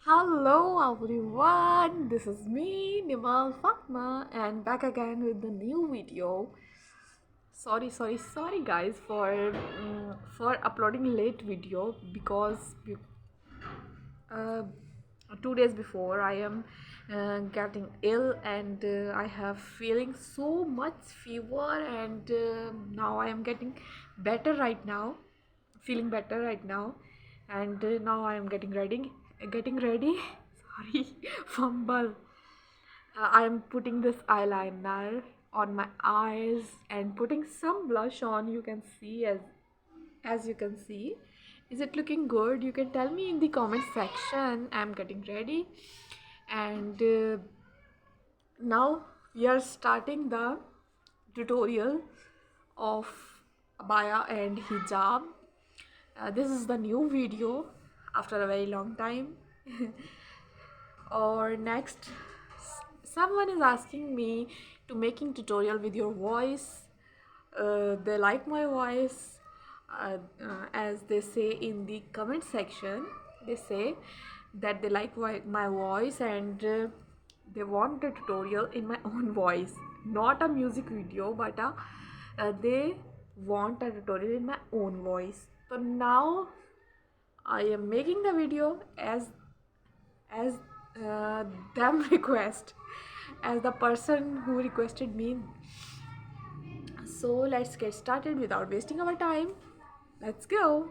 Hello everyone, this is me Nimal Fatma and back again with the new video. Sorry guys for uploading late video because uh, 2 days before I am getting ill and I have feeling so much fever and now I am getting better right now, feeling better right now, and now I am getting ready. Sorry, fumble. I am putting this eyeliner on my eyes and putting some blush on. You can see as you can see. Is it looking good? You can tell me in the comment section. I'm getting ready, and now we are starting the tutorial of abaya and hijab. This is the new video after a very long time. Or next, someone is asking me to making tutorial with your voice. They like my voice, as they say in the comment section. They say that they like my voice and they want a tutorial in my own voice, not a music video, but they want a tutorial in my own voice. So now I am making the video as them request, as the person who requested me. So let's get started without wasting our time. Let's go.